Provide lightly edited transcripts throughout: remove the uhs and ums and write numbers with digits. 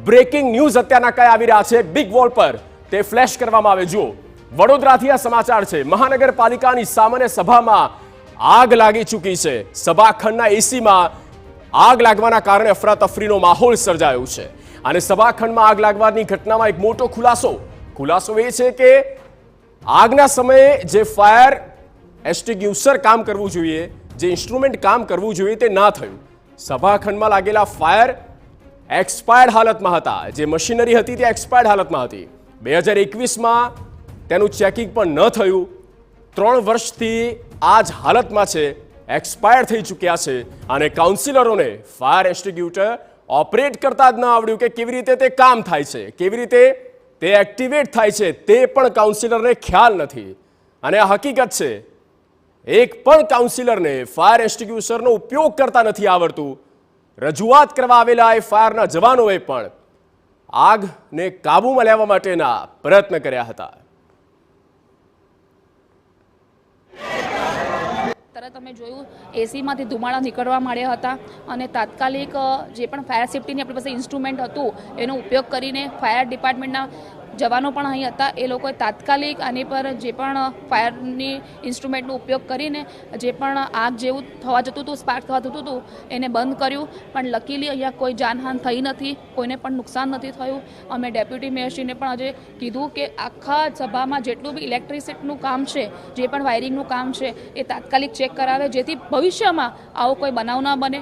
Breaking news અત્યારના કઈ આવી રહ્યા છે બિગ વોલ પર તે ફ્લેશ કરવામાં આવે। જુઓ, વડોદરાથી આ સમાચાર છે। મહાનગરપાલિકાની સામાન્ય સભામાં આગ લાગી ચૂકી છે। સભાખંડના એસીમાં આગ લાગવાના કારણે અફરાતફરીનો માહોલ સર્જાયો છે અને સભાખંડમાં આગ લાગવાની ઘટનામાં એક મોટો ખુલાસો એ છે કે આગના સમયે જે ફાયર એક્સટિંગ્યુશર કામ કરવું જોઈએ, જે ઇન્સ્ટ્રુમેન્ટ કામ કરવું જોઈએ તે ના થયું। સભાખંડમાં લાગેલા ફાયર એક્સપાયર્ડ હાલતમાં હતા। જે મશીનરી હતી તે એક્સપાયર્ડ હાલતમાં હતી। 2021માં તેનું ચેકિંગ પણ ન થયું। 3 વર્ષથી આ જ હાલતમાં છે, એક્સપાયર થઈ ચૂક્યા છે અને કાઉન્સિલરોને ફાયર એક્સટિંગ્યુટર ઓપરેટ કરતા જ ન આવડ્યું કે કેવી રીતે તે કામ થાય છે, કેવી રીતે તે એક્ટિવેટ થાય છે તે પણ કાઉન્સિલરને ખ્યાલ નથી। અને આ હકીકત છે, એક પણ કાઉન્સિલરને ફાયર એક્સટિંગ્યુશરનો ઉપયોગ કરતા નથી આવડતું। રજૂઆત કરવા આવેલા એ ફાયરના જવાનોએ પણ આગને કાબૂમાં લેવા માટેના પ્રયત્ન કર્યા હતા। તરત અમે જોયું એસીમાંથી ધુમાડા નીકળવા માંડ્યા હતા અને તાત્કાલિક જે પણ ફાયર સેફ્ટીની આપણી પાસે ઇન્સ્ટ્રુમેન્ટ હતું એનો ઉપયોગ કરીને ફાયર ડિપાર્ટમેન્ટના જવાનો પણ અહીં હતા। એ લોકોએ તાત્કાલિક આની પર જે પણ ફાયરની ઇન્સ્ટ્રુમેન્ટનો ઉપયોગ કરીને જે પણ આગ જેવું થવા જતું હતું, સ્પાર્ક થવા જતું હતું એને બંધ કર્યું। પણ લકીલી અહીંયા કોઈ જાનહાન થઈ નથી, કોઈને પણ નુકસાન નથી થયું। અમે ડેપ્યુટી મેયરશ્રીને પણ આજે કીધું કે આખા સભામાં જેટલું બી ઇલેક્ટ્રિસિટીનું કામ છે, જે પણ વાયરિંગનું કામ છે એ તાત્કાલિક ચેક કરાવે, જેથી ભવિષ્યમાં આવો કોઈ બનાવ ના બને।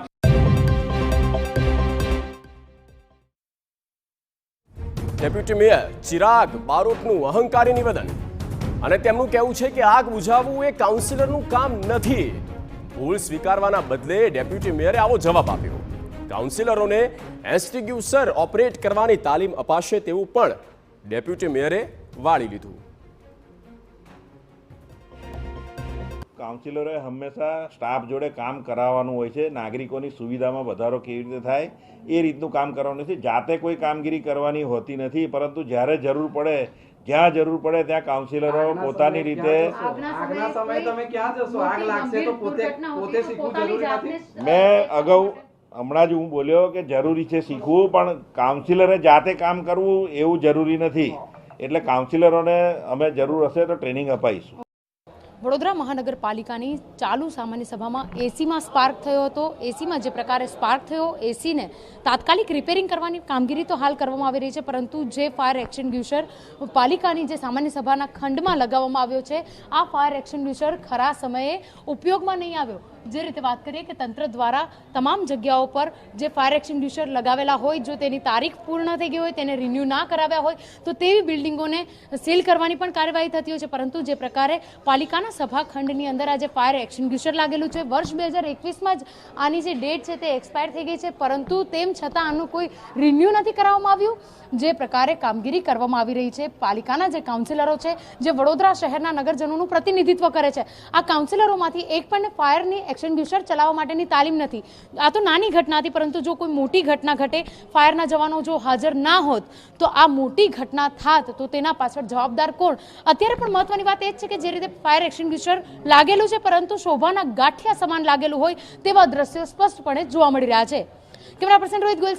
ડેપ્યુટી મેયર ચિરાગ બારોટનું અહંકારી નિવેદન અને તેમનું કહેવું છે કે આગ બુઝાવવું એ કાઉન્સિલરનું કામ નથી। ભૂલ સ્વીકારવાના બદલે ડેપ્યુટી મેયરે આવો જવાબ આપ્યો। કાઉન્સિલરોને એક્સટિંગ્યુશર ઓપરેટ કરવાની તાલીમ અપાશે તેવું પણ ડેપ્યુટી મેયરે વાળી લીધું। કાઉન્સિલરોએ હંમેશા સ્ટાફ જોડે કામ કરાવવાનું હોય છે। નાગરિકોની સુવિધામાં વધારો કેવી રીતે થાય એ રીતનું કામ કરવાનું છે। જાતે કોઈ કામગીરી કરવાની હોતી નથી, પરંતુ જ્યારે જરૂર પડે, જ્યાં જરૂર પડે ત્યાં કાઉન્સિલરો પોતાની રીતે મેં અગાઉ હમણાં જ હું બોલ્યો કે જરૂરી છે શીખવું, પણ કાઉન્સિલરે જાતે કામ કરવું એવું જરૂરી નથી। એટલે કાઉન્સિલરોને અમે જરૂર હશે તો ટ્રેનિંગ અપાઈશું। વડોદરા મહાનગરપાલિકાની ચાલુ સામાન્ય સભામાં એસીમાં સ્પાર્ક થયો હતો। એસીમાં જે પ્રકારે સ્પાર્ક થયો, એસીને તાત્કાલિક રિપેરિંગ કરવાની કામગીરી તો હાલ કરવામાં આવી રહી છે, પરંતુ જે ફાયર એક્સટિંગ્યુશર પાલિકાની જે સામાન્ય સભાના ખંડમાં લગાવવામાં આવ્યો છે, આ ફાયર એક્સટિંગ્યુશર ખરા સમયે ઉપયોગમાં નહીં આવ્યો। જે રીતે વાત કરીએ કે તંત્ર દ્વારા તમામ જગ્યાઓ પર જે ફાયર એક્સટિંગ્યુશર લગાવેલા હોય, જો તેની તારીખ પૂર્ણ થઈ ગઈ હોય, તેને રિન્યૂ ના કરાવ્યા હોય તો તેવી બિલ્ડિંગોને સીલ કરવાની પણ કાર્યવાહી થતી હોય છે। પરંતુ જે પ્રકારે પાલિકાના સભાખંડની અંદર આજે ફાયર એક્સટિંગ્યુશર લાગેલું છે, વર્ષ 2021માં જ આની જે ડેટ છે તે એક્સપાયર થઈ ગઈ છે, પરંતુ તેમ છતાં આનું કોઈ રિન્યૂ નથી કરાવવામાં આવ્યું। જે પ્રકારે કામગીરી કરવામાં આવી રહી છે, પાલિકાના જે કાઉન્સિલરો છે, જે વડોદરા શહેરના નગરજનોનું પ્રતિનિધિત્વ કરે છે, આ કાઉન્સિલરોમાંથી એક પણ ફાયરની એક્સટિંગ્યુશર ચલાવવા માટેની તાલીમ નથી। આ તો નાની ઘટના હતી, પરંતુ જો કોઈ મોટી ઘટના ઘટે, ફાયરના જવાનો જો હાજર ના હોત તો આ મોટી ઘટના થાત તો તેના પાછળ જવાબદાર કોણ? અત્યારે પણ મહત્વની વાત એ જ છે કે જે રીતે ફાયર એક્સટિંગ્યુશર લાગેલું છે, પરંતુ શોભાના ગાંઠિયા સમાન લાગેલું હોય તેવા દ્રશ્યો સ્પષ્ટપણે જોવા મળી રહ્યા છે। Camera person Rohit Goyal.